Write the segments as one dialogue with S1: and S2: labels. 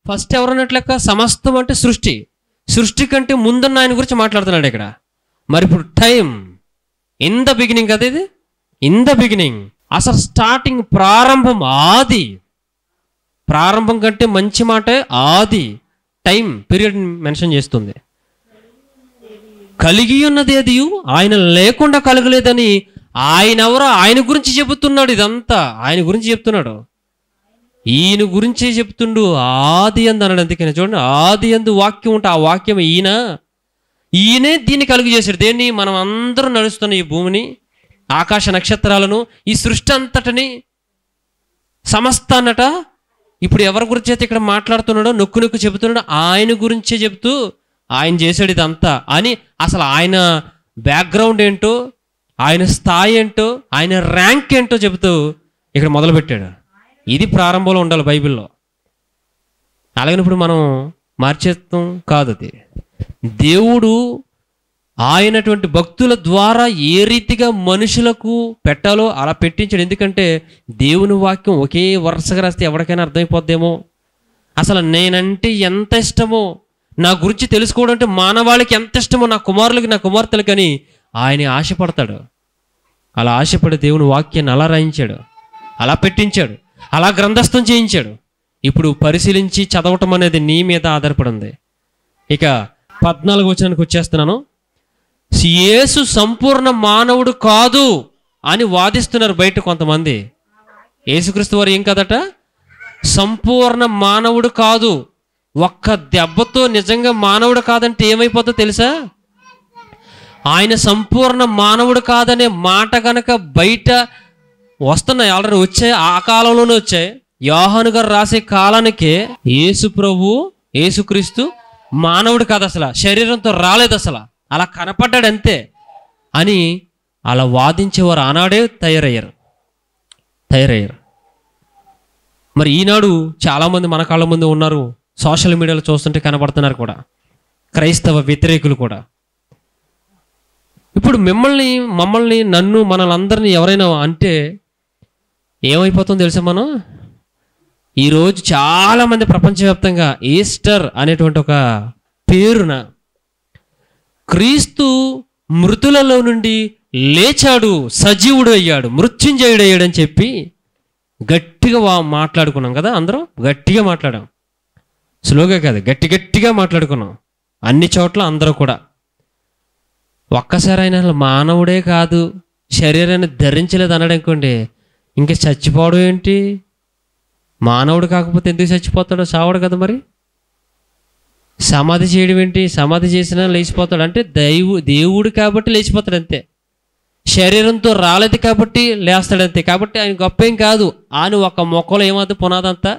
S1: First ఎవరన్నట్టు లెక్క? సమస్తం అంటే సృష్టి. సృష్టి కంటే ముందున్న ఆయన గురించి మాట్లాడుతున్నాడు ఇక్కడ. మరి ఇప్పుడు టైం ఇన్ ద బిగినింగ్ కదా, ఇది ఇన్ ద బిగినింగ్. అసలు స్టార్టింగ్, ప్రారంభం, ఆది. ప్రారంభం కంటే మంచి మాట ఆది. టైం పీరియడ్ మెన్షన్ చేస్తుంది. కలిగి ఉన్నది అది ఆయన లేకుండా కలగలేదని ఆయన ఎవరో ఆయన గురించి చెబుతున్నాడు. ఇదంతా ఆయన గురించి చెప్తున్నాడు. ఈయన గురించి చెప్తుండు. ఆది అందు అన్నాడు. అందుకని చూడండి, ఆది అందు వాక్యం ఉంటే ఆ వాక్యం ఈయనే దీన్ని కలుగు చేశాడు. దేన్ని? మనం అందరూ నడుస్తున్న ఈ భూమిని, ఆకాశ నక్షత్రాలను, ఈ సృష్టి అంతటిని, సమస్తాన్నట. ఇప్పుడు ఎవరి గురించి అయితే ఇక్కడ మాట్లాడుతున్నాడో నొక్కు నొక్కు చెబుతున్నాడో ఆయన గురించే చెబుతూ ఆయన చేశాడు ఇదంతా అని. అసలు ఆయన బ్యాక్గ్రౌండ్ ఏంటో, ఆయన స్థాయి ఏంటో, ఆయన ర్యాంక్ ఏంటో చెబుతూ ఇక్కడ మొదలుపెట్టాడు. ఇది ప్రారంభంలో ఉండాలి బైబిల్లో. అలాగనప్పుడు మనం మార్చేస్తాం కాదు. అది దేవుడు ఆయనటువంటి భక్తుల ద్వారా ఏ రీతిగా మనుషులకు పెట్టాలో అలా పెట్టించాడు. ఎందుకంటే దేవుని వాక్యం ఒకే వరుసగా రాస్తే ఎవరికైనా అర్థమైపోద్దేమో. అసలు నేనంటే ఎంత ఇష్టమో, నా గురించి తెలుసుకోవడం అంటే మానవాళికి ఎంత ఇష్టమో, నా కుమారులకి, నా కుమార్తెలకి అని ఆయన ఆశపడతాడు. అలా ఆశపడి దేవుని వాక్యాన్ని అలా రాయించాడు, అలా పెట్టించాడు, అలా గ్రంథస్థం చేయించాడు. ఇప్పుడు పరిశీలించి చదవటం అనేది నీ మీద ఆధారపడి ఉంది. ఇక 14వ వచనానికి వచ్చేస్తున్నాను. యేసు సంపూర్ణ మానవుడు కాదు అని వాదిస్తున్నారు బయట కొంతమంది. యేసుక్రీస్తు వారు ఏం కాదట? సంపూర్ణ మానవుడు కాదు. ఒక్క దెబ్బతో నిజంగా మానవుడు కాదంటే ఏమైపోతుందో తెలుసా? ఆయన సంపూర్ణ మానవుడు కాదనే మాట కనుక బయట వస్తున్నాయి, ఆల్రెడీ వచ్చాయి, ఆ కాలంలోనే వచ్చాయి. యోహాను గారు రాసే కాలానికే యేసు ప్రభు, యేసుక్రీస్తు మానవుడు కాదు, అసలు శరీరంతో రాలేదు, అసలు అలా కనపడ్డాడు అంతే అని అలా వాదించేవారు ఆనాడే తయారయ్యారు. మరి ఈనాడు చాలామంది మన కాళ్ళ ముందు ఉన్నారు, సోషల్ మీడియాలో చూస్తుంటే కనబడుతున్నారు కూడా, క్రైస్తవ వ్యతిరేకులు కూడా. ఇప్పుడు మమ్మల్ని నన్ను మనల్ని ఎవరైనా అంటే ఏమైపోతుందో తెలుసా? మనం ఈరోజు చాలామంది ప్రపంచవ్యాప్తంగా ఈస్టర్ అనేటువంటి ఒక పేరున క్రీస్తు మృతులలో నుండి లేచాడు, సజీవుడు అయ్యాడు, మృత్యుంజయుడు అయ్యాడు అని చెప్పి గట్టిగా మాట్లాడుకున్నాం కదా. అందరం గట్టిగా మాట్లాడాం, స్లోగా కాదు, గట్టిగా మాట్లాడుకున్నాం అన్ని చోట్ల అందరూ కూడా. ఒక్కసారి ఆయన మానవుడే కాదు, శరీరాన్ని ధరించలేదు అన్నాడు అనుకోండి, ఇంకా చచ్చిపోవడం ఏంటి? మానవుడు కాకపోతే ఎందుకు చచ్చిపోతాడో? చావడు కదా. మరి సమాధి చేయడం ఏంటి? సమాధి చేసినా లేచిపోతాడు అంటే దేవుడు కాబట్టి లేచిపోతాడు అంతే. శరీరంతో రాలేదు కాబట్టి లేస్తాడు అంతే. కాబట్టి ఆయన గొప్ప ఏం కాదు అని ఒక మొక్కలో ఏమవుతుంది, పునాదంతా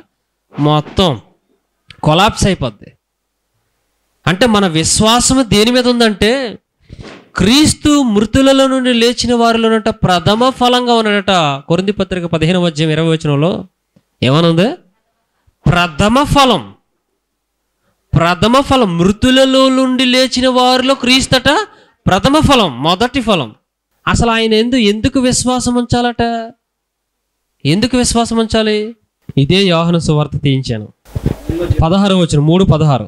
S1: మొత్తం కొలాప్స్ అయిపోద్ది. అంటే మన విశ్వాసం దేని మీద ఉందంటే క్రీస్తు మృతులలో నుండి లేచిన వారిలోనట ప్రథమ ఫలంగా ఉన్నాడట. కొరింథీ పత్రిక 15:20 ఏమనుంది? ప్రథమ ఫలం. మృతులలో నుండి లేచిన వారిలో క్రీస్తట ప్రథమ ఫలం, మొదటి ఫలం. అసలు ఆయన ఎందుకు విశ్వాసం ఉంచాలట? ఎందుకు విశ్వాసం ఉంచాలి? ఇదే యోహాను సువార్త తీయించాను 16వ వచనం, 3:16.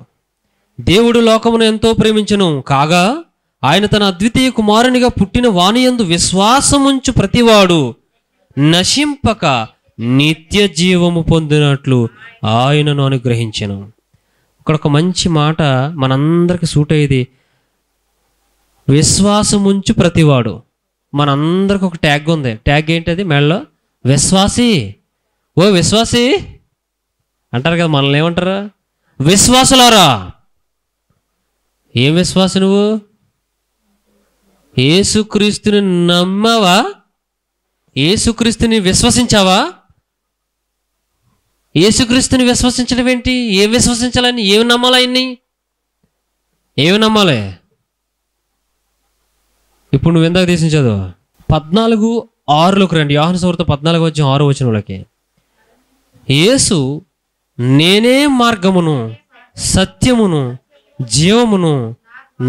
S1: దేవుడు లోకమును ఎంతో ప్రేమించును కాగా ఆయన తన అద్వితీయ కుమారునిగా పుట్టిన వానియందు విశ్వాసముంచు ప్రతివాడు నశింపక నిత్య జీవము పొందినట్లు ఆయనను అనుగ్రహించెను. ఇక్కడ ఒక మంచి మాట మనందరికి సూట్ అయ్యేది. విశ్వాసముంచు ప్రతివాడు. మనందరికి ఒక ట్యాగ్ ఉంది. ట్యాగ్ ఏంటది? మెడలో విశ్వాసి. ఓ విశ్వాసి అంటారు కదా, మనల్ని ఏమంటారు? విశ్వాసులారా. ఏం విశ్వాసి నువ్వు? యేసుక్రీస్తుని నమ్మావా? యేసుక్రీస్తుని విశ్వసించావా? యేసుక్రీస్తుని విశ్వసించడం ఏంటి? ఏం విశ్వసించాలని? ఏమి నమ్మాలి? ఆయన్ని ఏమి నమ్మాలి? ఇప్పుడు నువ్వు ఎందాక తీసిన చదువు 14:6లోకి రండి. యోహాను సువార్త 14:6 యేసు నేనే మార్గమును సత్యమును జీవమును,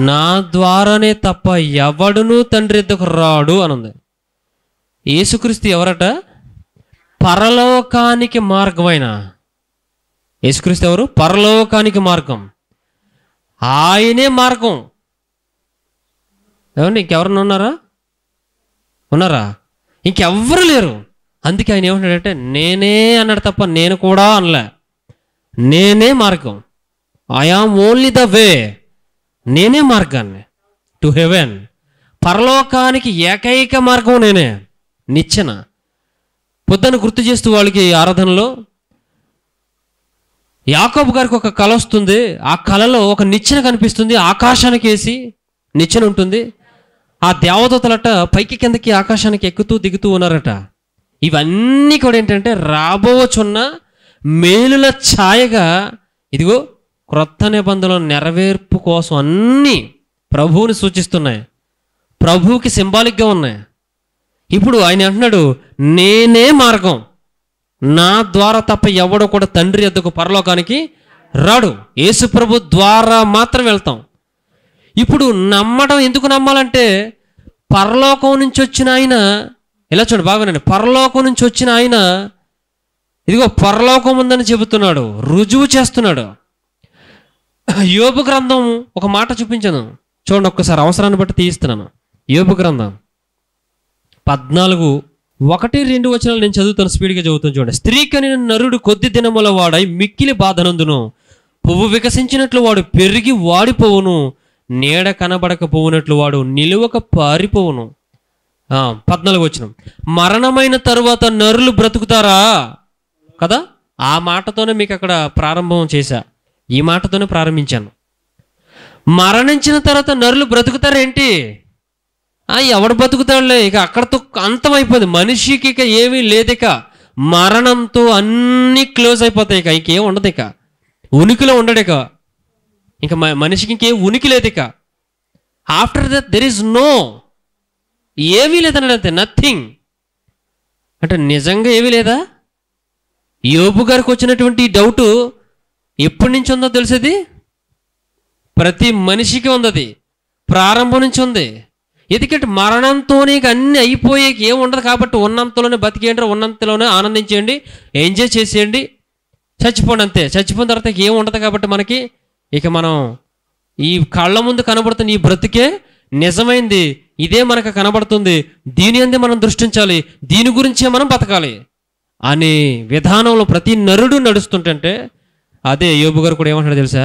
S1: నా ద్వారానే తప్ప ఎవడునూ తండ్రి ఎద్దకు రాడు అనుంది. యేసుక్రీస్తు ఎవరట? పరలోకానికి మార్గమైన, యేసుక్రీస్తు ఎవరు? పరలోకానికి మార్గం. ఆయనే మార్గం. ఏమండి, ఇంకెవరన్నా ఉన్నారా? ఇంకెవ్వరు లేరు. అందుకే ఆయన ఏమంటాడంటే నేనే అన్నాడు తప్ప నేను కూడా అనలే. నేనే మార్గం. I am only the way. నేనే మార్గాన్ని టు హెవెన్. పరలోకానికి ఏకైక మార్గం నేనే. నిచ్చెన. పొద్దున గుర్తు చేస్తూ వాళ్ళకి ఆరాధనలో యాకోబు గారికి ఒక కళ వస్తుంది. ఆ కళలో ఒక నిచ్చెన కనిపిస్తుంది. ఆకాశానికి వేసి నిచ్చెన ఉంటుంది. ఆ దేవదూతలట పైకి కిందకి ఆకాశానికి ఎక్కుతూ దిగుతూ ఉన్నారట. ఇవన్నీ కూడా ఏంటంటే రాబోచున్న మేలుల ఛాయగా, ఇదిగో క్రొత్త నిబంధనల నెరవేర్పు కోసం అన్నీ ప్రభువుని సూచిస్తున్నాయి, ప్రభువుకి సింబాలిక్గా ఉన్నాయి. ఇప్పుడు ఆయన అంటున్నాడు నేనే మార్గం, నా ద్వారా తప్ప ఎవడో కూడా తండ్రి యొద్దకు పరలోకానికి రాడు. యేసు ప్రభు ద్వారా మాత్రం వెళ్తాం. ఇప్పుడు నమ్మడం ఎందుకు నమ్మాలంటే పరలోకం నుంచి వచ్చిన ఆయన, ఇలా చూడు బాగానండి, పరలోకం నుంచి వచ్చిన ఆయన ఇదిగో పరలోకం ఉందని చెబుతున్నాడు, రుజువు చేస్తున్నాడు. యోబు గ్రంథం ఒక మాట చూపించాను చూడండి ఒక్కసారి, అవసరాన్ని బట్టి తీయిస్తున్నాను. యోబు గ్రంథం 14:1-2 వచనాలు నేను చదువుతాను, స్పీడ్గా చదువుతాను చూడండి. స్త్రీ కనిన నరుడు కొద్ది దినముల వాడై మిక్కిలి బాధనందును, పువ్వు వికసించినట్లు వాడు పెరిగి వాడిపోవును, నీడ కనబడకపోవునట్లు వాడు నిలువక పారిపోవును. 14 వచనం, మరణమైన తరువాత నరులు బ్రతుకుతారా కదా. ఆ మాటతోనే మీకు అక్కడ ప్రారంభం చేశా, ఈ మాటతోనే ప్రారంభించాను. మరణించిన తర్వాత నరులు బ్రతుకుతారేంటి? ఎవడు బతుకుతాడులే, ఇక అక్కడతో అంతమైపోయింది. మనిషికి ఇక ఏమీ లేదు, ఇక మరణంతో అన్నీ క్లోజ్ అయిపోతాయి. ఇక ఇంకేం ఉండదు, ఇక ఉనికిలో ఉండడు, ఇక మనిషికి ఇంకేం ఉనికి లేదు. ఇక after that there is no, ఏమీ లేదన్నాడు అంతే, నథింగ్. అంటే నిజంగా ఏమీ లేదా? యోబు గారికి వచ్చినటువంటి డౌటు ఎప్పటి నుంచి ఉందో తెలిసేది, ప్రతి మనిషికి ఉంది, ప్రారంభం నుంచి ఉంది. ఎందుకంటే మరణంతోనే అన్నీ అయిపోయేకి ఏం ఉండదు కాబట్టి ఉన్నంతలోనే బతికేయండి, ఉన్నంతలోనే ఆనందించేయండి, ఎంజాయ్ చేసేయండి, చచ్చిపోండి అంతే. చచ్చిపోయిన తర్వాత ఏం ఉండదు కాబట్టి మనకి ఇక మనం ఈ కళ్ళ ముందు కనబడుతున్న ఈ బ్రతికే నిజమైంది, ఇదే మనకు కనబడుతుంది, దీని అందే మనం దృష్టించాలి, దీని గురించే మనం బతకాలి అనే విధానంలో ప్రతి నరుడు నడుస్తుంటే, అదే యోబు గారు కూడా ఏమంటాడు తెలుసా,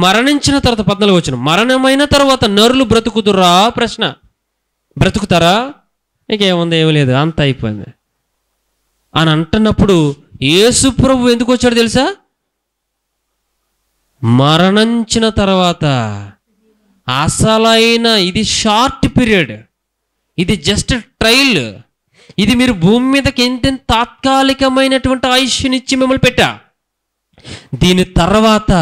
S1: మరణించిన తర్వాత 14 వచనం, మరణమైన తర్వాత నరులు బ్రతుకుతురా? ప్రశ్న. బ్రతుకుతారా? ఇంకేముంది, ఏమీ లేదు, అంత అయిపోయింది అని అంటున్నప్పుడు యేసు ప్రభు ఎందుకు వచ్చాడు తెలుసా? మరణించిన తర్వాత అసలైన ఇది షార్ట్ పీరియడ్, ఇది జస్ట్ ట్రయల్, ఇది మీరు భూమి మీదకి ఎంత తాత్కాలికమైనటువంటి ఆయుష్నిచ్చి మిమ్మల్ని పెట్టా. దీని తర్వాత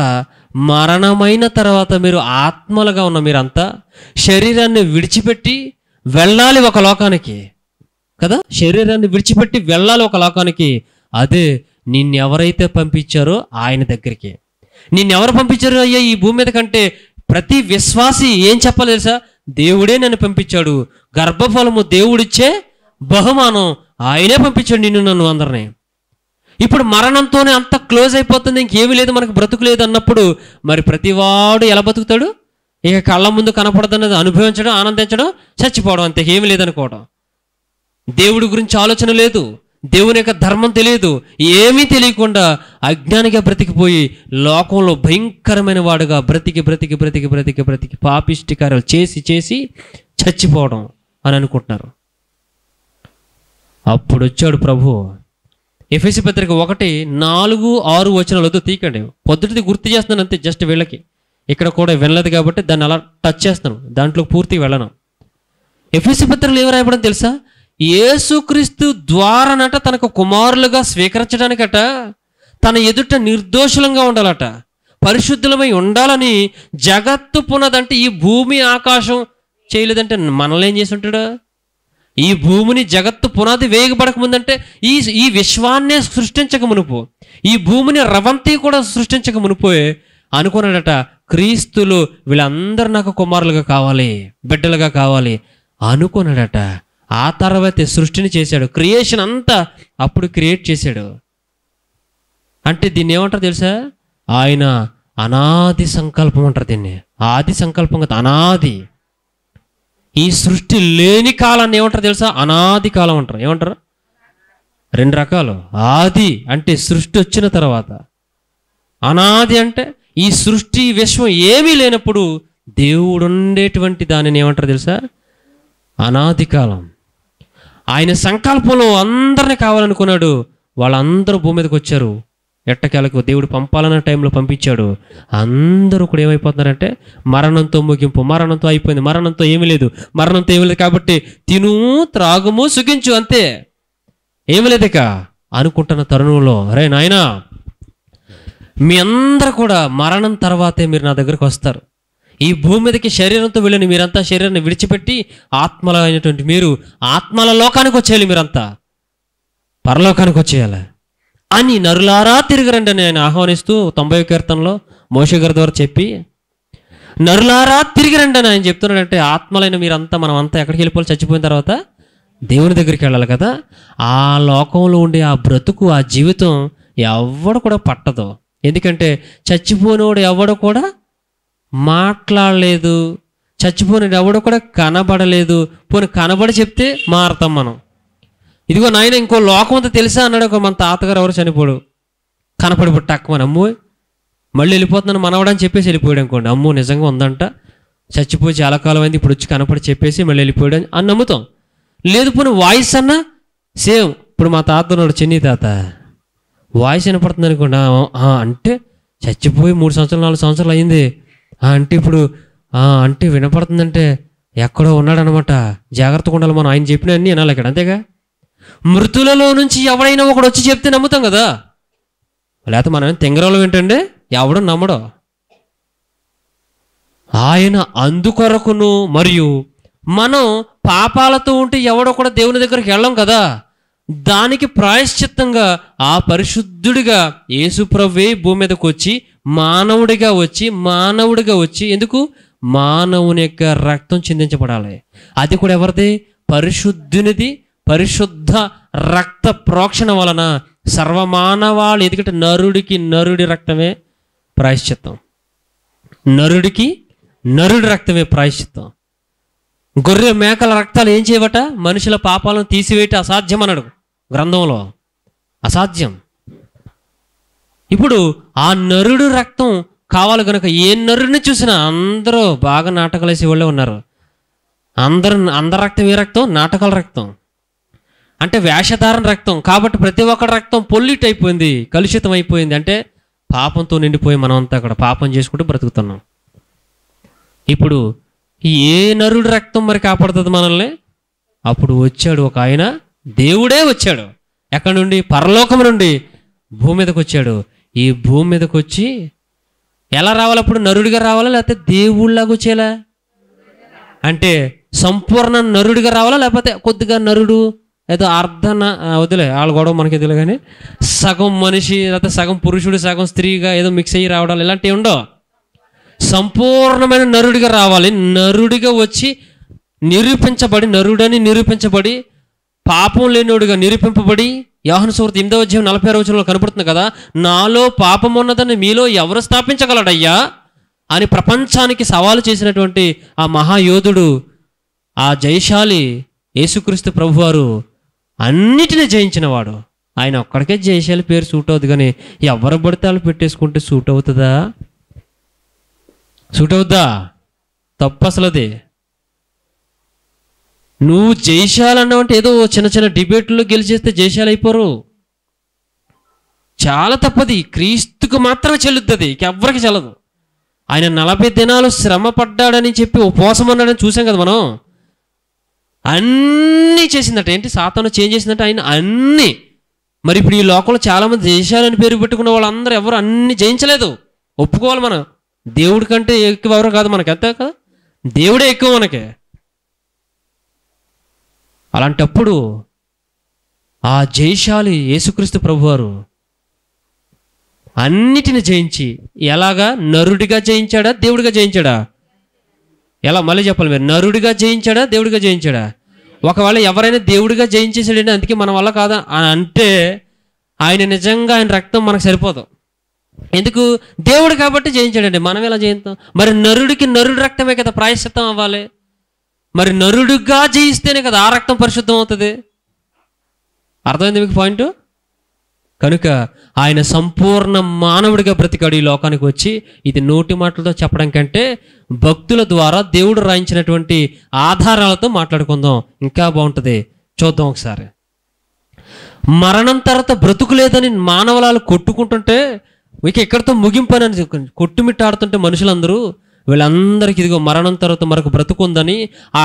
S1: మరణమైన తర్వాత మీరు ఆత్మలుగా ఉన్న మీరంతా శరీరాన్ని విడిచిపెట్టి వెళ్ళాలి ఒక లోకానికి కదా. శరీరాన్ని విడిచిపెట్టి వెళ్ళాలి ఒక లోకానికి. అదే నిన్నెవరైతే పంపించారో ఆయన దగ్గరికి. నిన్నెవరు పంపించారు అయ్యా ఈ భూమి మీద కంటే? ప్రతి విశ్వాసి ఏం చెప్పాలి తెలుసా? దేవుడే నన్ను పంపించాడు, గర్భఫలము దేవుడిచ్చే బహుమానం, ఆయనే పంపించాడు నిన్ను నన్ను అందరినీ. ఇప్పుడు మరణంతోనే అంత క్లోజ్ అయిపోతుంది, ఇంకేమీ లేదు, మనకు బ్రతుకు లేదు అన్నప్పుడు మరి ప్రతివాడు ఎలా బతుకుతాడు? ఇక కళ్ళ ముందు కనపడదన్నది అనుభవించడం, ఆనందించడం, చచ్చిపోవడం, అంతే, ఏమీ లేదనుకోవడం. దేవుడి గురించి ఆలోచన లేదు, దేవుని యొక్క ధర్మం తెలియదు, ఏమీ తెలియకుండా అజ్ఞానిగా బ్రతికిపోయి లోకంలో భయంకరమైన వాడుగా బ్రతికి బ్రతికి బ్రతికి బ్రతికి బ్రతికి పాపిష్టి కార్యాలు చేసి చేసి చచ్చిపోవడం అని అనుకుంటున్నారు. అప్పుడు వచ్చాడు ప్రభు. ఎఫెసీ పత్రిక 1:4-6 వచనాలతో తీకండి, పొద్దుటిది గుర్తు చేస్తున్నాను అంతే, జస్ట్ వీళ్ళకి ఇక్కడ కూడా వినలేదు కాబట్టి దాన్ని అలా టచ్ చేస్తాను, దాంట్లో పూర్తిగా వెళ్ళను. ఎఫెసీ పత్రికలు ఏమి రాయబడని తెలుసా? యేసుక్రీస్తు ద్వారానట తనకు కుమారులుగా స్వీకరించడానికట, తన ఎదుట నిర్దోషులంగా ఉండాలట, పరిశుద్ధులమై ఉండాలని జగత్తు పునదంటే ఈ భూమి ఆకాశం చేయలేదంటే మనల్ని ఏం చేసి ఉంటాడు? ఈ భూమిని జగత్తు పునాది వేయబడక ముందంటే ఈ విశ్వాన్నే సృష్టించక మునుపు, ఈ భూమిని రవంతి కూడా సృష్టించక మునుపోయే అనుకున్నాడట, క్రీస్తులు వీళ్ళందరూ నాకు కుమారులుగా కావాలి, బిడ్డలుగా కావాలి అనుకున్నాడట. ఆ తర్వాతే సృష్టిని చేశాడు, క్రియేషన్ అంతా అప్పుడు క్రియేట్ చేశాడు. అంటే దీన్ని ఏమంటారు తెలుసా? ఆయన అనాది సంకల్పం అంటారు దీన్ని. ఆది సంకల్పం కదా, అనాది. ఈ సృష్టి లేని కాలాన్ని ఏమంటారు తెలుసా? అనాది కాలం అంటారు. ఏమంటారు? రెండు రకాలు. ఆది అంటే సృష్టి వచ్చిన తర్వాత, అనాది అంటే ఈ సృష్టి విశ్వం ఏమీ లేనప్పుడు దేవుడు ఉండేటువంటి దానిని ఏమంటారు తెలుసా? అనాది కాలం. ఆయన సంకల్పంలో అందరినీ కావాలనుకున్నాడు. వాళ్ళందరూ భూమి మీదకి వచ్చారు. ఎట్టకేలకు దేవుడు పంపాలన్న టైంలో పంపించాడు. అందరూ కూడా ఏమైపోతున్నారంటే మరణంతో ముగింపు, మరణంతో అయిపోయింది, మరణంతో ఏమీ లేదు, మరణంతో ఏమీ లేదు కాబట్టి తిను త్రాగుము సుఖించు, అంతే, ఏమి లేదు ఇక అనుకుంటున్న తరుణంలో, రే నాయనా, మీ అందరూ కూడా మరణం తర్వాతే మీరు నా దగ్గరకు వస్తారు. ఈ భూమి మీదకి శరీరంతో వెళ్ళిన మీరంతా శరీరాన్ని విడిచిపెట్టి ఆత్మల అయినటువంటి మీరు ఆత్మల లోకానికి వచ్చేయాలి, మీరంతా పరలోకానికి వచ్చేయాలి అని నరులారా తిరిగిరండి అని ఆయన ఆహ్వానిస్తూ 90వ కీర్తనలో మోషే గారి ద్వారా చెప్పి, నరులారా తిరిగిరండి అని ఆయన చెప్తున్నాడంటే ఆత్మలైన మీరంతా, మనం అంతా ఎక్కడికి వెళ్ళిపోవాలి? చచ్చిపోయిన తర్వాత దేవుని దగ్గరికి వెళ్ళాలి కదా. ఆ లోకంలో ఉండే ఆ బ్రతుకు, ఆ జీవితం ఎవడు కూడా పట్టదు. ఎందుకంటే చచ్చిపోయినోడు ఎవడు కూడా మాట్లాడలేదు, చచ్చిపోయినోడు ఎవడు కూడా కనబడలేదు. పోనీ కనబడి చెప్తే మారతాం మనం. ఇదిగో నాయన ఇంకో లోకం అంతా తెలుసా అన్నాడు ఒక మన తాతగారు, ఎవరు చనిపోడు, కనపడి పుట్టక్కమని, అమ్మో మళ్ళీ వెళ్ళిపోతున్నాను మనవడని చెప్పేసి వెళ్ళిపోయాడు అనుకోండి. అమ్మో నిజంగా ఉందంట, చచ్చిపోయి చాలా కాలం అయింది, ఇప్పుడు వచ్చి కనపడి చెప్పేసి మళ్ళీ వెళ్ళిపోయాడు అని నమ్ముతాం. లేదు పోనీ వాయిస్ అన్నా సేమ్. ఇప్పుడు మా తాత ఉన్నాడు, చిన్ని తాత, వాయిస్ వినపడుతుంది అనుకోండి. అంటే చచ్చిపోయి 3 సంవత్సరాలు 4 సంవత్సరాలు అయింది అంటే ఇప్పుడు అంటే వినపడుతుందంటే ఎక్కడో ఉన్నాడనమాట, జాగ్రత్తగా ఉండాలి మనం, ఆయన చెప్పిన అన్నీ వినాలి ఇక్కడ, అంతేగా. మృతులలో నుంచి ఎవడైనా ఒకడు వచ్చి చెప్తే నమ్ముతాం కదా, లేకపోతే మనం తెంగరంలో ఏంటంటే ఎవడో నమ్మడో. ఆయన అందుకొరకును, మరియు మనం పాపాలతో ఉంటే ఎవడో కూడా దేవుని దగ్గరికి వెళ్ళం కదా, దానికి ప్రాయశ్చిత్తంగా ఆ పరిశుద్ధుడిగా యేసుప్రభువే భూమి మీదకి వచ్చి మానవుడిగా వచ్చి ఎందుకు? మానవుని యొక్క రక్తం చిందించబడాలి. అది కూడా ఎవరిది? పరిశుద్ధునిది. పరిశుద్ధ రక్త ప్రోక్షణ వలన సర్వమానవాళి, ఎందుకంటే నరుడి రక్తమే ప్రాయశ్చిత్తం, నరుడి రక్తమే ప్రాయశ్చిత్తం. గొర్రె మేకల రక్తాలు ఏం చేయవట? మనుషుల పాపాలను తీసివేయట అసాధ్యం అన్నాడు గ్రంథంలో, అసాధ్యం. ఇప్పుడు ఆ నరుడు రక్తం కావాలి కనుక ఏ నరుడిని చూసినా అందరూ బాగా నాటకాలు వేసే వాళ్ళే ఉన్నారు. అందరి రక్తం ఏ రక్తం? నాటకాల రక్తం, అంటే వేషధారణ రక్తం. కాబట్టి ప్రతి ఒక్కరి రక్తం పొల్యూట్ అయిపోయింది, కలుషితం అయిపోయింది. అంటే పాపంతో నిండిపోయి మనం అంతా అక్కడ పాపం చేసుకుంటూ బ్రతుకుతున్నాం. ఇప్పుడు ఏ నరుడి రక్తం మరి కాపాడుతుంది మనల్ని? అప్పుడు వచ్చాడు ఒక ఆయన, దేవుడే వచ్చాడు. ఎక్కడి నుండి? పరలోకం నుండి భూమి మీదకి వచ్చాడు. ఈ భూమి మీదకి వచ్చి ఎలా రావాలి? అప్పుడు నరుడిగా రావాలా లేకపోతే దేవుళ్ళలాగా వచ్చేలా? అంటే సంపూర్ణ నరుడిగా రావాలా లేకపోతే కొద్దిగా నరుడు, ఏదో అర్ధన వదిలే వాళ్ళ గొడవ మనకి తెలియదు కానీ సగం మనిషి లేకపోతే సగం పురుషుడు సగం స్త్రీగా ఏదో మిక్స్ అయ్యి రావడాలు ఇలాంటివి ఉండవు. సంపూర్ణమైన నరుడిగా రావాలి. నరుడిగా వచ్చి నిరూపించబడి, నరుడని నిరూపించబడి, పాపం లేనివాడుగా నిరూపింపబడి, యోహాను సువార్త 8వ అధ్యాయం 46వ వచనంలో కనపడుతుంది కదా, నాలో పాపం ఉన్నదని మీలో ఎవరు స్థాపించగలడయ్యా అని ప్రపంచానికి సవాలు చేసినటువంటి ఆ మహాయోధుడు, ఆ జయశాలి యేసుక్రీస్తు ప్రభువారు అన్నిటినీ జయించినవాడు. ఆయన ఒక్కడికే జయశాలి పేరు సూట్ అవుతుంది కానీ ఎవరు పడితే వాళ్ళు పెట్టేసుకుంటే సూట్ అవుతుందా? సూట్ అవుద్దా? తప్పు అసలు అది. నువ్వు జయశాలి అన్నావంటే ఏదో చిన్న చిన్న డిబేట్లో గెలిచేస్తే జయశాలి అయిపోరు. చాలా తప్పది. క్రీస్తుకు మాత్రమే చెల్లుతుంది, ఎవరికి చెల్లదు. ఆయన 40 దినాలు శ్రమ పడ్డాడని చెప్పి ఉపవాసం అన్నాడని చూసాం కదా మనం. అన్నీ చేసిందట. ఏంటి? సాతాను చేంజ్ చేసిందట ఆయన అన్నీ. మరి ఇప్పుడు ఈ లోకంలో చాలామంది జయశాలని పేరు పెట్టుకున్న వాళ్ళందరూ ఎవరు అన్ని జయించలేదు, ఒప్పుకోవాలి. మనం దేవుడి కంటే ఎక్కువ ఎవరు కాదు మనకి, అంతే కదా, దేవుడే ఎక్కువ మనకి. అలాంటప్పుడు ఆ జయశాలి యేసుక్రీస్తు ప్రభువారు అన్నిటిని జయించి ఎలాగా? నరుడిగా జయించాడా దేవుడిగా జయించాడా? ఎలా? మళ్ళీ చెప్పాలి మీరు. నరుడిగా జయించాడా దేవుడిగా జయించాడా? ఒకవేళ ఎవరైనా దేవుడిగా జయించేసాడంటే అందుకే మన వల్ల కాదా అని అంటే ఆయన నిజంగా ఆయన రక్తం మనకు సరిపోదు. ఎందుకు? దేవుడు కాబట్టి జయించాడండి, మనం ఎలా జయిస్తాం? మరి నరుడికి నరుడి రక్తమే కదా ప్రాయశ్చిత్తం అవ్వాలి. మరి నరుడుగా జయిస్తేనే కదా ఆ రక్తం పరిశుద్ధం అవుతుంది. అర్థమైంది మీకు పాయింట్? కనుక ఆయన సంపూర్ణ మానవుడిగా బ్రతికాడు ఈ లోకానికి వచ్చి. ఇది నోటి మాటలతో చెప్పడం కంటే భక్తుల ద్వారా దేవుడు రాయించినటువంటి ఆధారాలతో మాట్లాడుకుందాం, ఇంకా బాగుంటుంది. చూద్దాం ఒకసారి. మరణం తర్వాత బ్రతుకు లేదని మానవలాలు కొట్టుకుంటుంటే ఇక ఎక్కడితో ముగింపని కొట్టుమిట్టాడుతుంటే మనుషులందరూ, వీళ్ళందరికీ ఇదిగో మరణం తర్వాత మరొక బ్రతుకుందని,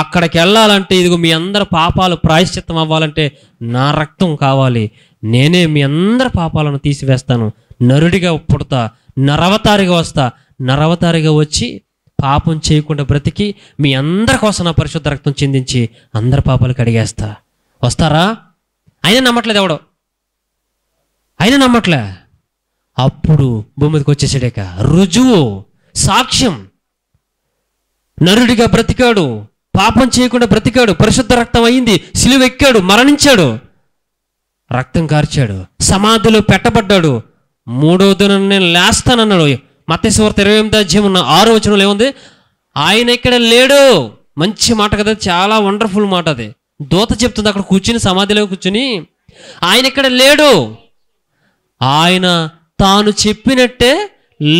S1: అక్కడికి వెళ్ళాలంటే ఇదిగో మీ అందరి పాపాలు ప్రాయశ్చిత్తం అవ్వాలంటే నా రక్తం కావాలి, నేనే మీ అందరి పాపాలను తీసివేస్తాను, నరుడిగా పుడతా, నరవతారిగా వస్తా, నరవతారిగా వచ్చి పాపం చేయకుండా బ్రతికి మీ అందరి కోసం నా పరిశుద్ధ రక్తం చిందించి అందరి పాపాలు కడిగేస్తా. వస్తారా? అయినా నమ్మట్లేదు ఎవడో, అయినా నమ్మట్లే. అప్పుడు భూమి మీదకి వచ్చేసాడేక రుజువు, సాక్ష్యం. నరుడిగా బ్రతికాడు, పాపం చేయకుండా బ్రతికాడు, పరిశుద్ధ రక్తం అయింది, సిలువ ఎక్కాడు, మరణించాడు, రక్తం కార్చాడు, సమాధిలో పెట్టబడ్డాడు, 3వ దినం నేను లేస్తానన్నాడు. మత్తయి సువార్త 28:6 ఏముంది? ఆయన ఇక్కడ లేడు. మంచి మాట కదా, చాలా వండర్ఫుల్ మాట అది. దూత చెప్తుంది అక్కడ కూర్చుని, సమాధిలో కూర్చుని, ఆయన ఇక్కడ లేడు, ఆయన తాను చెప్పినట్టే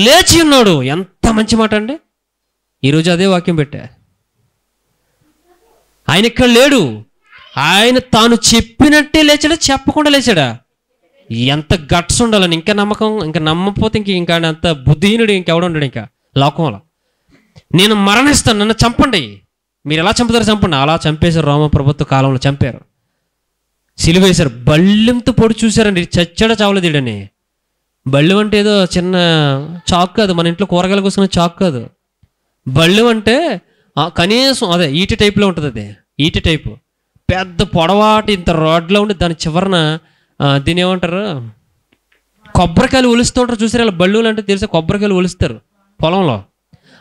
S1: లేచి ఉన్నాడు. ఎంత మంచి మాట అండి. ఈరోజు అదే వాక్యం పెట్టా. ఆయన ఇక్కడ లేడు, ఆయన తాను చెప్పినట్టే లేచాడా, చెప్పకుండా లేచాడా? ఎంత గట్స్ ఉండాలని. ఇంకా నమ్మకం, ఇంకా నమ్మకపోతే ఇంకా అంత బుద్ధిహీనుడు ఇంకెవడ ఉండడు ఇంకా లోకంలో. నేను మరణిస్తాను, నన్ను చంపండి. మీరు ఎలా చంపుతారు? చంపండి. అలా చంపేశారు. రోమ ప్రభుత్వ కాలంలో చంపారు, సిలువేశారు. బళ్ళెంతో పొడి చూశారండి, చచ్చాడో చావలేదు ఈడని. బళ్ళెం అంటే ఏదో చిన్న చాక్ కాదు, మన ఇంట్లో కూరగాయల కోసం చాక్ కాదు. బళ్ళెం అంటే కనీసం అదే ఈటి టైప్లో ఉంటుంది. అదే ఈటి టైపు, పెద్ద పొడవాటి ఇంత రోడ్లో ఉండి దాని చివరన దీని ఏమంటారు, కొబ్బరికాయలు ఒలుస్తూ ఉంటారు చూసారు. ఇలా బళ్ళులు అంటే తెలిసే కొబ్బరికాయలు ఒలుస్తారు పొలంలో.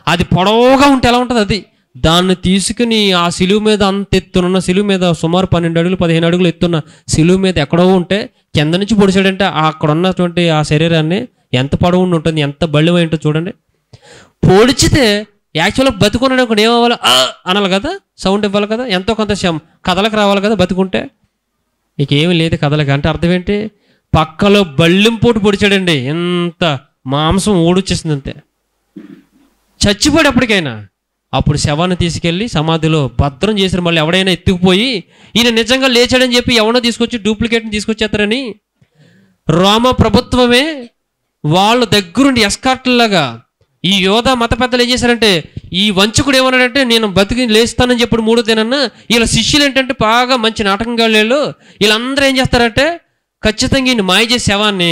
S1: అది పొడవుగా ఉంటే ఎలా ఉంటుంది అది. దాన్ని తీసుకుని ఆ సిలువు మీద అంత ఎత్తునున్న సిలువు మీద సుమారు 12 అడుగులు 15 అడుగులు ఎత్తున్న సిలువు మీద ఎక్కడో ఉంటే కింద నుంచి పొడిచాడంటే అక్కడ ఉన్నటువంటి ఆ శరీరాన్ని ఎంత పొడవు ఉంటుంది, ఎంత బళ్ళి ఏంటో చూడండి. పొడిచితే యాక్చువల్గా బతుకున్నాడు కూడా ఏమవ్వాలి, అనాలి కదా, సౌండ్ ఇవ్వాలి కదా, ఎంతో కొంత కథలకు రావాలి కదా బతుకుంటే. ఇక ఏమి లేదు కథలకి. అంటే అర్థం ఏంటి? పక్కలో బళ్ళింపోటు పొడిచాడండి, ఎంత మాంసం ఊడొచ్చేసింది అంతే. చచ్చిపోయాడు అప్పటికైనా. అప్పుడు శవాన్ని తీసుకెళ్ళి సమాధిలో భద్రం చేశారు. మళ్ళీ ఎవడైనా ఎత్తుకుపోయి ఈయన నిజంగా లేచాడని చెప్పి ఎవడో తీసుకొచ్చి డూప్లికేట్ని తీసుకొచ్చేస్తారని రోమ ప్రభుత్వమే వాళ్ళు దగ్గరుండి ఎస్కార్ట్లాగా ఈ యోధా మత పెద్దలు ఏం చేశారంటే, ఈ వంచకుడు ఏమన్నాడంటే నేను బతికి లేస్తానని చెప్పి 3వ దినాన్న వీళ్ళ శిష్యులు ఏంటంటే బాగా మంచి నాటకంగా లేళ్ళు, వీళ్ళందరూ ఏం చేస్తారంటే ఖచ్చితంగా ఈయన మాయ చేసే శవాన్ని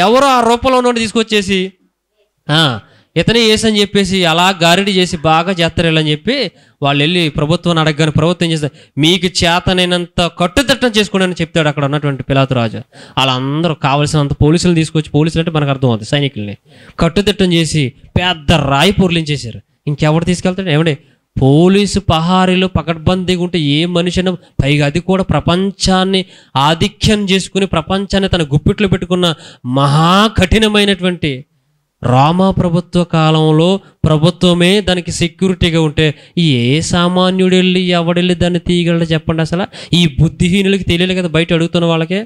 S1: ఎవరో ఆ రూపంలో ఉన్న తీసుకొచ్చేసి ఇతనే వేసని చెప్పేసి అలా గారిడి చేసి బాగా చేస్తారు అని చెప్పి వాళ్ళు వెళ్ళి ప్రభుత్వాన్ని అడగగానే ప్రభుత్వం ఏం చేస్తారు, మీకు చేతనైనంత కట్టుదిట్టం చేసుకోండి అని చెప్తాడు అక్కడ ఉన్నటువంటి పిలాతు రాజు. వాళ్ళందరూ కావలసినంత పోలీసులు తీసుకొచ్చి, పోలీసులు అంటే మనకు అర్థం అవుతుంది సైనికుల్ని, కట్టుదిట్టం చేసి పెద్ద రాయి పొర్లించేశారు. ఇంకెవరు తీసుకెళ్తాడు? ఏమండి, పోలీసు పహారీలు పకడ్బందీగా ఉంటే ఏ మనిషిని, పైగా అది కూడా ప్రపంచాన్ని ఆధిక్యం చేసుకుని ప్రపంచాన్ని తన గుప్పిట్లో పెట్టుకున్న మహా కఠినమైనటువంటి రోమా ప్రభుత్వ కాలంలో ప్రభుత్వమే దానికి సెక్యూరిటీగా ఉంటే ఏ సామాన్యుడు వెళ్ళి ఎవడెళ్ళి దాన్ని తీయగలడు చెప్పండి? అసలు ఈ బుద్ధిహీనులకి తెలియలేదు కదా, బయట అడుగుతున్న వాళ్ళకే.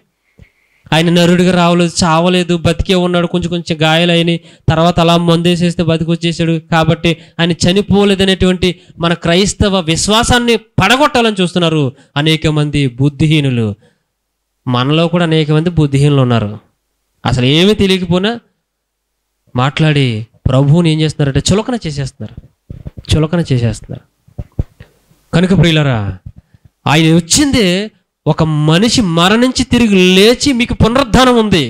S1: ఆయన నరుడిగా రావలేదు, చావలేదు, బతికే ఉన్నాడు, కొంచెం కొంచెం గాయాలైన తర్వాత అలా మందేసేస్తే బతికొచ్చేసాడు కాబట్టి ఆయన చనిపోలేదనేటువంటి మన క్రైస్తవ విశ్వాసాన్ని పడగొట్టాలని చూస్తున్నారు అనేక మంది బుద్ధిహీనులు. మనలో కూడా అనేక మంది బుద్ధిహీనులు ఉన్నారు. అసలు ఏమీ తెలియకపోయినా మాట్లాడి ప్రభువుని ఏం చేస్తున్నారంటే చులకన చేసేస్తున్నారు. కనుక ప్రియులరా, ఆయన వచ్చిందే ఒక మనిషి మరణించి తిరిగి లేచి మీకు పునరుద్ధానం ఉంది.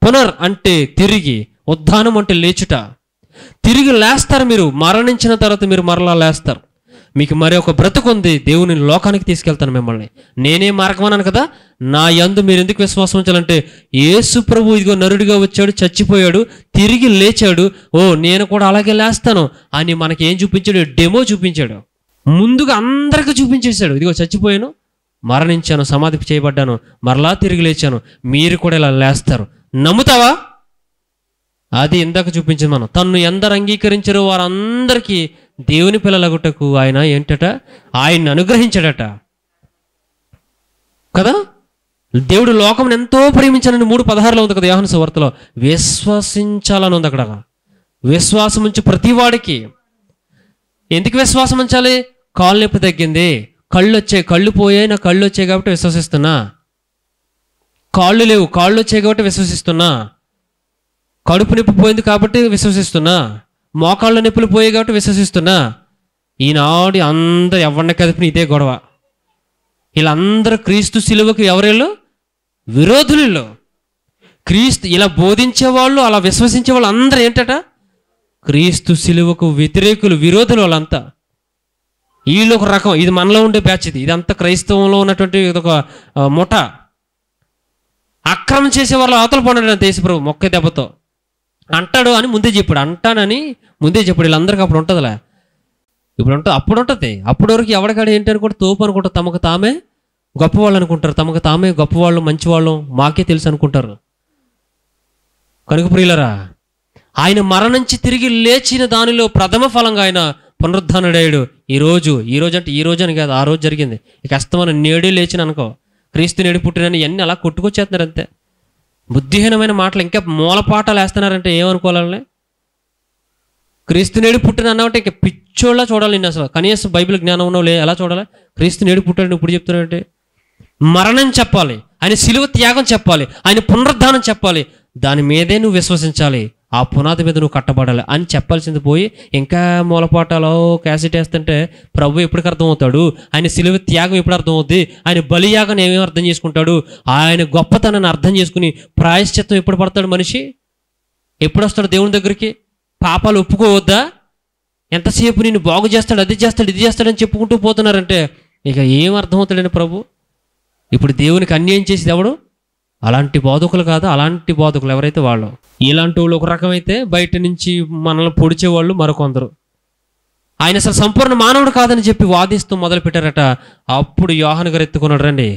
S1: పునర్ అంటే తిరిగి, ఉద్ధానం అంటే లేచుట. తిరిగి లేస్తారు మీరు, మరణించిన తర్వాత మీరు మరలా లేస్తారు. మీకు మరి ఒక బ్రతుకు ఉంది, దేవుని లోకానికి తీసుకెళ్తాను మిమ్మల్ని. నేనే మార్గం అన్నాను కదా, నా యందు మీరు ఎందుకు విశ్వాసం ఉంచాలంటే యేసు ప్రభు ఇదిగో నరుడిగా వచ్చాడు, చచ్చిపోయాడు, తిరిగి లేచాడు, నేను కూడా అలాగే లేస్తాను అని మనకి ఏం చూపించాడు? డెమో చూపించాడు. ముందుగా అందరికీ చూపించేశాడు, ఇదిగో చచ్చిపోయాను, మరణించాను, సమాధి చేయబడ్డాను, మరలా తిరిగి లేచాను, మీరు కూడా ఇలా లేస్తారు. నమ్ముతావా? అది ఇందాక చూపించింది మనం. తన్ను ఎందరు అంగీకరించారో వారందరికీ దేవుని పిల్లలగుటకు ఆయన ఏంటట, ఆయన్ని అనుగ్రహించాడట కదా. దేవుడు లోకం ఎంతో ప్రేమించాలని 3:16 ఉంది కదా యోహాను సువార్తలో. విశ్వసించాలని ఉంది అక్కడ. విశ్వాసం ఉంచి ప్రతి వాడికి. ఎందుకు విశ్వాసం ఉంచాలి? కాళ్ళు నొప్పి తగ్గింది, కళ్ళు వచ్చాయి, కళ్ళు పోయాయి, నా కళ్ళు వచ్చాయి కాబట్టి విశ్వసిస్తున్నా. కాళ్ళు లేవు, కాళ్ళు వచ్చాయి కాబట్టి విశ్వసిస్తున్నా. కడుపు నొప్పి పోయింది కాబట్టి విశ్వసిస్తున్నా. మోకాళ్ళ నొప్పులు పోయాయి కాబట్టి విశ్వసిస్తున్నా. ఈనాడు అందరు ఎవరిని కదిపిన ఇదే గొడవ. వీళ్ళందరూ క్రీస్తు శిలువకు ఎవరేళ్ళు? విరోధులు. క్రీస్తు ఇలా బోధించేవాళ్ళు, అలా విశ్వసించే వాళ్ళు అందరూ ఏంటట? క్రీస్తు శిలువకు వ్యతిరేకులు, విరోధులు వాళ్ళంతా. వీళ్ళు ఒక రకం. ఇది మనలో ఉండే బ్యాచ్. ఇదంతా క్రైస్తవంలో ఉన్నటువంటి ఒక ముఠ. అక్రమం చేసే వాళ్ళు అవతల పడ్డాడు దేశప్రభు మొక్క దెబ్బతో. అంటాడు అని ముందే చెప్పాడు, అంటానని ముందే చెప్పాడు. వీళ్ళందరికీ అప్పుడు ఉంటుందిలే, ఇప్పుడు ఉంటుంది, అప్పుడు ఉంటుంది. అప్పటి వరకు ఎవరికాడ ఏంటి అనుకుంటే తోపు అనుకుంటారు, తమకు తామే గొప్పవాళ్ళు అనుకుంటారు, తమకు తామే గొప్పవాళ్ళు మంచివాళ్ళు మాకే తెలుసు అనుకుంటారు. కనుక ప్రియులరా, ఆయన మరణించి తిరిగి లేచిన దానిలో ప్రథమ ఫలంగా ఆయన పునరుద్ధానుడయ్యాడు. ఈ రోజు అంటే ఈ రోజు అని కాదు, ఆ రోజు జరిగింది. ఇక అస్తమానం నేడే లేచిన అనుకో, క్రీస్తు నేడు పుట్టినని ఇవన్నీ అలా కొట్టుకొచ్చేస్తున్నారు అంతే. బుద్ధిహీనమైన మాటలు ఇంకా మూలపాటాలు వేస్తున్నారంటే ఏమనుకోవాలని. క్రీస్తు నేడు పుట్టిన అన్నామంటే ఇంకా పిచ్చోళ్ళ చూడాలి నిన్ను. అసలు కనీసం బైబిల్ జ్ఞానం ఉన్నావు ఎలా చూడాలి? క్రీస్తు నేడు పుట్టాడు ఇప్పుడు చెప్తున్నాడంటే మరణం చెప్పాలి, ఆయన శిలువ త్యాగం చెప్పాలి, ఆయన పునరుద్ధానం చెప్పాలి. దాని మీదే నువ్వు విశ్వసించాలి, ఆ పునాది మీద నువ్వు కట్టబడాలి అని చెప్పాల్సింది పోయి ఇంకా మూలపాటాలో క్యాసెట్ వేస్తుంటే ప్రభు ఎప్పటికి అర్థమవుతాడు? ఆయన శిలువ త్యాగం ఎప్పుడు అర్థమవుద్ది? ఆయన బలియాగం ఏమేమి అర్థం చేసుకుంటాడు? ఆయన గొప్పతనాన్ని అర్థం చేసుకుని ప్రాయశ్చిత్తం ఎప్పుడు పడతాడు మనిషి? ఎప్పుడు వస్తాడు దేవుని దగ్గరికి? పాపాలు ఒప్పుకోవద్దా? ఎంతసేపు నిన్ను బాగు చేస్తాడు, అది చేస్తాడు, ఇది చేస్తాడని చెప్పుకుంటూ పోతున్నారంటే ఇక ఏం అర్థమవుతాడని ప్రభు? ఇప్పుడు దేవునికి అన్యాయం చేసేది ఎవడు? అలాంటి బోధకులు కాదు. అలాంటి బోధకులు ఎవరైతే వాళ్ళు, ఇలాంటి వాళ్ళు ఒక రకమైతే బయట నుంచి మనల్ని పొడిచేవాళ్ళు మరికొందరు. ఆయన అసలు సంపూర్ణ మానవుడు కాదని చెప్పి వాదిస్తూ మొదలు పెట్టారట. అప్పుడు యోహాను గారు ఎత్తుకున్నాడు. రండి,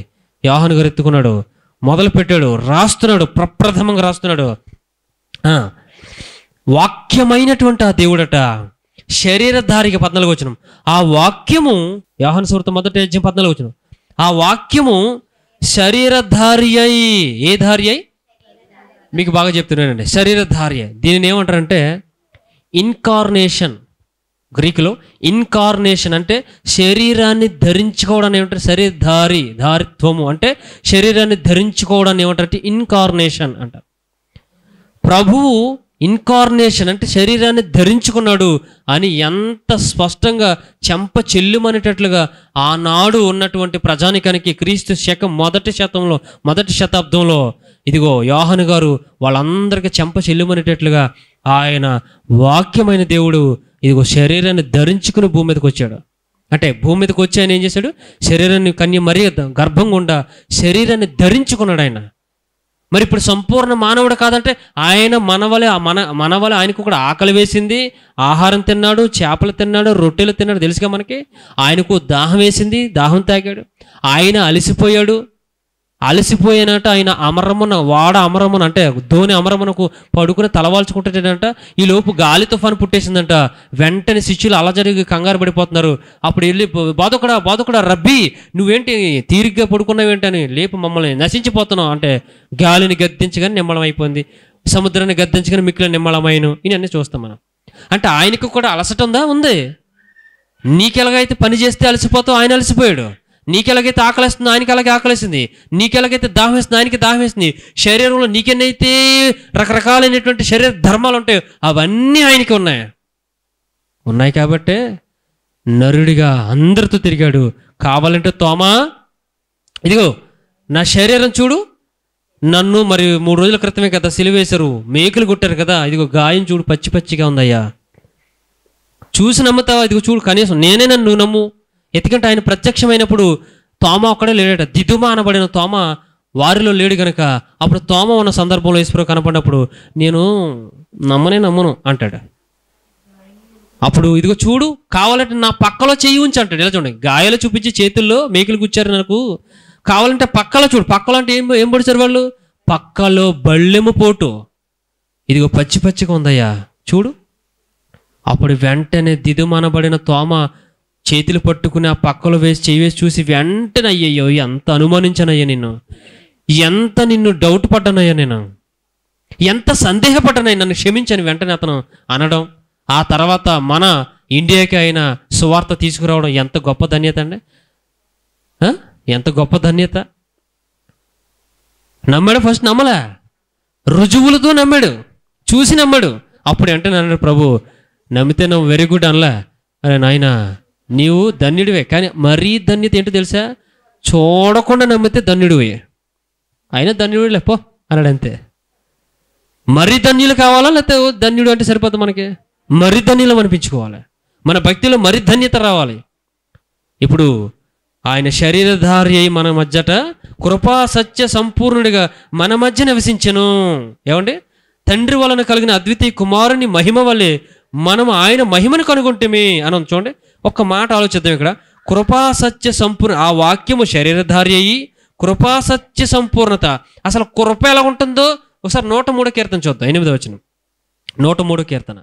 S1: యోహాను గారు ఎత్తుకున్నాడు, మొదలు పెట్టాడు, రాస్తున్నాడు, ప్రప్రథమంగా రాస్తున్నాడు. వాక్యమైనటువంటి ఆ దేవుడట శరీరధారికి 14వ వచనం. ఆ వాక్యము యోహాను సువార్త 1:14వ వచనం. ఆ వాక్యము శరీరధారి అయి, ఏ ధారి అయి? మీకు బాగా చెప్తున్నానండి, శరీరధారి అయి. దీనిని ఏమంటారంటే ఇన్కార్నేషన్. గ్రీకులో ఇన్కార్నేషన్ అంటే శరీరాన్ని ధరించుకోవడాన్ని ఏమంటారు? శరీరధారి, ధారిత్వము అంటే శరీరాన్ని ధరించుకోవడాన్ని ఏమంటారంటే ఇన్కార్నేషన్ అంటారు. ప్రభువు ఇన్కార్నేషన్ అంటే శరీరాన్ని ధరించుకున్నాడు అని ఎంత స్పష్టంగా చెంప చెల్లుమనేటట్లుగా ఆనాడు ఉన్నటువంటి ప్రజానికానికి క్రీస్తు శకం మొదటి శతాబ్దంలో ఇదిగో యోహాను గారు వాళ్ళందరికీ చెంప చెల్లుమనేటట్లుగా ఆయన వాక్యమైన దేవుడు ఇదిగో శరీరాన్ని ధరించుకుని భూమి మీదకి వచ్చాడు. అంటే భూమి మీదకి వచ్చి ఆయన ఏం చేశాడు? శరీరాన్ని కన్య మరి గర్భం గుండా శరీరాన్ని ధరించుకున్నాడు ఆయన. మరి ఇప్పుడు సంపూర్ణ మానవుడు కాదంటే ఆయన మనవలే ఆయనకు కూడా ఆకలి వేసింది, ఆహారం తిన్నాడు, చేపలు తిన్నాడు, రొట్టెలు తిన్నాడు, తెలుసుగా మనకి. ఆయనకు దాహం వేసింది, దాహం తాగాడు. ఆయన అలసిపోయినట్టు ఆయన అమరమున అంటే ధోని అమరమునకు పడుకుని తలవాల్చుకుంటాడంట. ఈ లోపు గాలి తుఫాను పుట్టేసిందంట. వెంటనే శిష్యులు అలా జరిగి కంగారు పడిపోతున్నారు. అప్పుడు వెళ్ళి బాధకుడా రబ్బీ నువ్వేంటి తీరిగ్గా పడుకున్నావేంటని, లేపు మమ్మల్ని నశించిపోతున్నావు అంటే గాలిని గద్దించగానే నిమ్మలం అయిపోయింది, సముద్రాన్ని గద్దించగానే మిక్కిలిన నిమ్మలమైన. ఇవన్నీ చూస్తాం మనం. అంటే ఆయనకు కూడా అలసట ఉంది. నీకెలాగైతే పని చేస్తే అలసిపోతావు, ఆయన అలసిపోయాడు. నీకెలాగైతే ఆకలిస్తుంది ఆయనకి అలాగే ఆకలిస్తుంది, నీకెలాగైతే దాహం వేస్తుంది ఆయనకి దాహం వేస్తుంది. శరీరంలో నీకెన్నైతే రకరకాలైనటువంటి శరీర ధర్మాలు ఉంటాయో అవన్నీ ఆయనకి ఉన్నాయి కాబట్టే నరుడిగా అందరితో తిరిగాడు. కావాలంటే తోమా ఇదిగో నా శరీరం చూడు, నన్ను మరి 3 రోజుల క్రితమే కదా సిలువేశారు, మేకులు కొట్టారు కదా, ఇదిగో గాయం చూడు పచ్చిగా ఉందయ్యా, చూసి నమ్ముతావా? ఇదిగో చూడు, కనీసం నేనే నన్ను నమ్ము. ఎందుకంటే ఆయన ప్రత్యక్షమైనప్పుడు తోమా ఒక్కడే లేడట. దిదుమా అనబడిన తోమా వారిలో లేడు గనక అప్పుడు తోమా ఉన్న సందర్భంలో యేసుప్రభు కనపడినప్పుడు నేను నమ్మను అంటాడు. అప్పుడు ఇదిగో చూడు, కావాలంటే నా పక్కలో చెయ్యి ఉంచి అంటాడు. ఇలా చూడండి, గాయాలు చూపించి చేతుల్లో మేకులు గుచ్చారు నాకు, కావాలంటే పక్కలో చూడు. పక్కలో అంటే ఏం పొడిచారు వాళ్ళు? పక్కలో బళ్ళెము పోటు, ఇదిగో పచ్చి పచ్చిగా ఉందయ్యా చూడు. అప్పుడు వెంటనే దిదుమనబడిన తోమ చేతులు పట్టుకుని ఆ పక్కలో వేసి చేయి వేసి చూసి వెంటనే అయ్యయ్యో ఎంత అనుమానించానయ్యా నిన్ను, ఎంత నిన్ను డౌట్ పడ్డానయ్యా నేను, ఎంత సందేహపడ్డానయ్యా, నన్ను క్షమించని వెంటనే అతను అనడం. ఆ తర్వాత మన ఇండియాకి అయిన సువార్త తీసుకురావడం ఎంత గొప్ప ధన్యత అండి. ఎంత గొప్ప ధన్యత. నమ్మాడు, ఫస్ట్ నమ్మలే, రుజువులతో నమ్మాడు, చూసి నమ్మాడు. అప్పుడు వెంటనే అన్నాడు ప్రభు, నమ్మితే నువ్వు వెరీ గుడ్ అనలే, అరే నాయన నీవు ధన్యుడివే, కానీ మరీ ధన్యత ఏంటో తెలుసా, చూడకుండా నమ్మితే ధన్యుడివే, అయినా ధన్యుడు లేపో అన్నాడు అంతే. మరీ ధన్యులు కావాలా, లేకపోతే ధన్యుడు అంటే సరిపోతుంది మనకి, మరి ధన్యులం అనిపించుకోవాలి, మన భక్తిలో మరి ధన్యత రావాలి. ఇప్పుడు ఆయన శరీరధారి అయి మన మధ్యట కృపా సత్య సంపూర్ణుడిగా మన మధ్య నివసించెను. ఏమండి, తండ్రి వలన కలిగిన అద్వితీయ కుమారుని మహిమ వల్లే మనం ఆయన మహిమను కనుగొంటమే అని చూడండి. ఒక్క మాట ఆలోచిద్దాం ఇక్కడ. కృపా సత్య సంపూర్ణ, ఆ వాక్యము శరీరధారి అయ్యి కృపా సత్య సంపూర్ణత. అసలు కృప ఎలా ఉంటుందో ఒకసారి 103 కీర్తన చూద్దాం, 8వ వచనం, 103 కీర్తన.